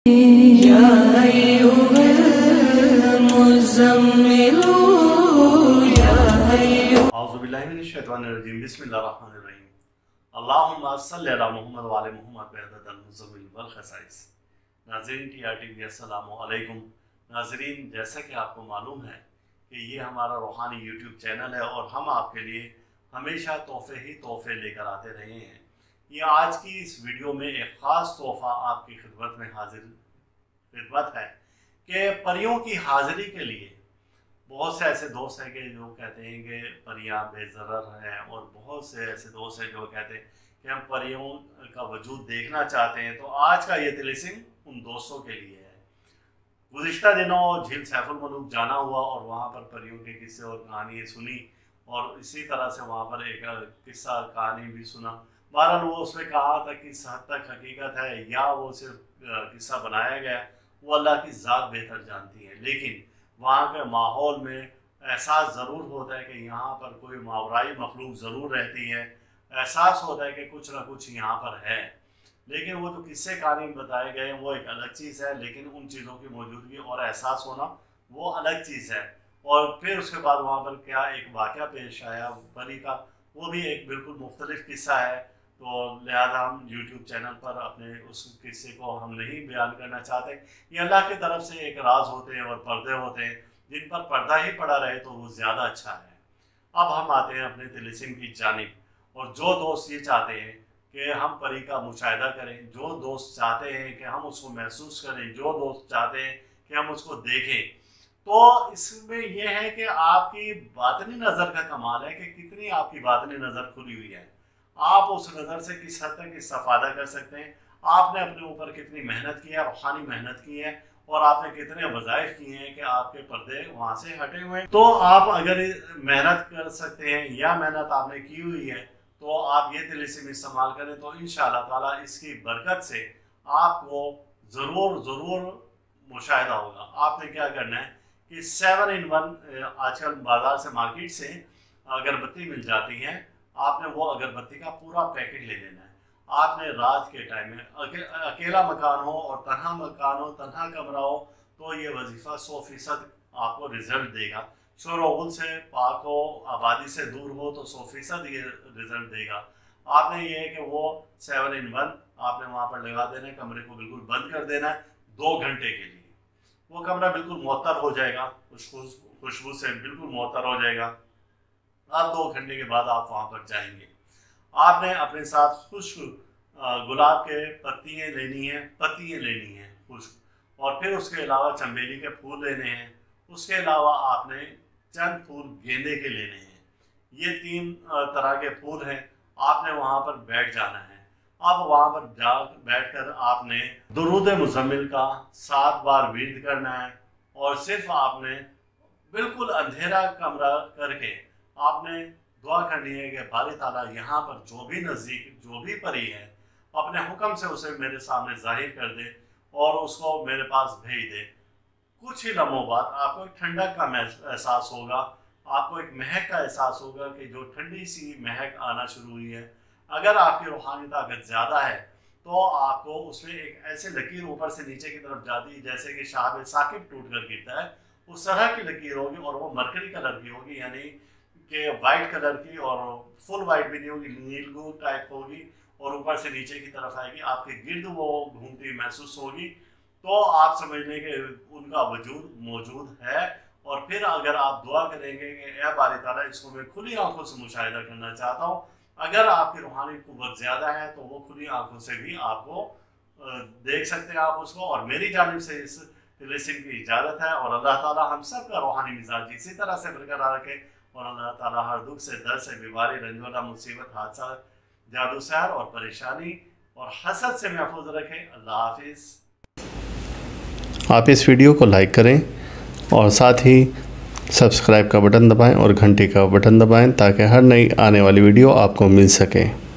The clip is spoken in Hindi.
औज़ुबिल्लाहिमिनश्शैतानिर्रजीम बिस्मिल्लाहिर्रहमानिर्रहीम अल्लाहुम्मा सल्लि अला मुहम्मद व आले मुहम्मद बिअददिल मुज़म्मिल वल खसाइस। नाज़रीन TRTV अस्सलामु अलैकुम। नाज़रीन, जैसा कि आपको मालूम है कि ये हमारा रूहानी YouTube चैनल है और हम आपके लिए हमेशा तोहफ़े ही तोहफ़े लेकर आते रहे हैं। ये आज की इस वीडियो में एक ख़ास तोहफ़ा आपकी खिदमत में खिदमत है कि परियों की हाज़िरी के लिए बहुत से ऐसे दोस्त हैं कि जो कहते हैं कि परियां बेज़रर हैं, और बहुत से ऐसे दोस्त हैं जो कहते हैं कि हम परियों का वजूद देखना चाहते हैं। तो आज का ये तिलिस्म उन दोस्तों के लिए है। गुज़िश्ता दिनों झील सैफुल मलूक जाना हुआ और वहाँ पर परियों के किस्से और कहानी सुनी, और इसी तरह से वहाँ पर एक किस्सा कहानी भी सुना। बहरहाल वो उसमें कहा था कि इस हद तक हकीकत है या वो सिर्फ किस्सा बनाया गया, वो अल्लाह की ज़ात बेहतर जानती है। लेकिन वहाँ के माहौल में एहसास ज़रूर होता है कि यहाँ पर कोई मावराई मखलूक ज़रूर रहती है। एहसास होता है कि कुछ ना कुछ यहाँ पर है। लेकिन वो जो किस्से कहानी बताए गए वो एक अलग चीज़ है, लेकिन उन चीज़ों की मौजूदगी और एहसास होना वो अलग चीज़ है। और फिर उसके बाद वहाँ पर क्या एक वाक़या पेश आया परी का, वो भी एक बिल्कुल मुख्तलिफ किस्सा है। तो लिहाजा हम YouTube चैनल पर अपने उस किस्से को हम नहीं बयान करना चाहते। ये अल्लाह की तरफ से एक राज होते हैं और पर्दे होते हैं, जिन पर पर्दा ही पड़ा रहे तो वो ज़्यादा अच्छा है। अब हम आते हैं अपने तिलिस्म की जानिब, और जो दोस्त ये चाहते हैं कि हम परी का मुशाहिदा करें, जो दोस्त चाहते हैं कि हम उसको महसूस करें, जो दोस्त चाहते हैं कि हम उसको देखें, तो इसमें यह है कि आपकी बातनी नज़र का कमाल है कि कितनी आपकी बातनी नज़र खुली हुई है। आप उस नज़र से किस हद तक इस्तेफादा कर सकते हैं। आपने अपने ऊपर कितनी मेहनत की है, रूहानी मेहनत की है, और आपने कितने वज़ाइफ किए हैं कि आपके पर्दे वहाँ से हटे हुए हैं। तो आप अगर मेहनत कर सकते हैं या मेहनत आपने की हुई है, तो आप ये तिलिस्म इस्तेमाल करें, तो इंशाअल्लाह ताला इसकी बरकत से आपको ज़रूर मुशाहिदा होगा। आपने क्या करना है कि 7 in 1 आजकल बाज़ार से मार्केट से अगरबत्ती मिल जाती हैं। आपने वो अगरबत्ती का पूरा पैकेट ले लेना है। आपने रात के टाइम में अकेला मकान हो और तन्हा मकान हो, तन्हा कमरा हो, तो ये वजीफ़ा 100% आपको रिजल्ट देगा। शोर-ओ-गुल से पाक हो, आबादी से दूर हो, तो 100% ये रिजल्ट देगा। आपने ये है कि वो 7 in 1 आपने वहाँ पर लगा देना है, कमरे को बिल्कुल बंद कर देना है 2 घंटे के लिए। वो कमरा बिल्कुल मुअत्तर हो जाएगा, खुशबू से बिल्कुल मुअत्तर हो जाएगा। अब 2 घंटे के बाद आप वहाँ पर जाएंगे। आपने अपने साथ खुश्क गुलाब के पत्तियाँ लेनी हैं खुश्क, और फिर उसके अलावा चमेली के फूल लेने हैं। उसके अलावा आपने चंद फूल गेंदे के लेने हैं। ये 3 तरह के फूल हैं। आपने वहाँ पर बैठ जाना है। अब वहाँ पर बैठकर आपने दुरूद मुज़म्मिल का 7 बार विर्द करना है, और सिर्फ आपने बिल्कुल अंधेरा कमरा करके आपने दुआ करनी है कि बारी ताला यहाँ पर जो भी नज़दीक जो भी परी है, अपने हुक्म से उसे मेरे सामने जाहिर कर दे और उसको मेरे पास भेज दे। कुछ ही लम्हों बाद आपको एक ठंडक का एहसास होगा, आपको एक महक का एहसास होगा कि जो ठंडी सी महक आना शुरू हुई है। अगर आपकी रूहानी ताकत ज़्यादा है तो आपको उसमें एक ऐसे लकीर ऊपर से नीचे की तरफ जाती है जैसे कि शाहब साकिब टूट कर गिरता है, उस तरह की लकीर होगी, और वो मरकरी कलर की होगी, यानी कि वाइट कलर की, और फुल वाइट भी नहीं होगी, नीलगू टाइप होगी, और ऊपर से नीचे की तरफ आएगी, आपके गिर्द वो घूमती महसूस होगी। तो आप समझ लें कि उनका वजूद मौजूद है। और फिर अगर आप दुआ करेंगे कि ए बारी ताला इसको मैं खुली आंखों से मुशाहिदा करना चाहता हूँ, अगर आपकी रूहानी कुव्वत ज़्यादा है तो वो खुली आंखों से भी आपको देख सकते हैं आप उसको। और मेरी जानिब से इस तिलिस्म की इजाज़त है, और अल्लाह ताला हम सब का रूहानी मिजाज इसी तरह से बरकरार रखे, और अल्लाह ताला हर दुख से, दर्द से, बीमारी, रंजोला, मुसीबत, हादसा, जादू सहर और परेशानी और हसद से महफूज रखे। अल्लाह हाफिज़। आप इस वीडियो को लाइक करें और साथ ही सब्सक्राइब का बटन दबाएं और घंटी का बटन दबाएं ताकि हर नई आने वाली वीडियो आपको मिल सके।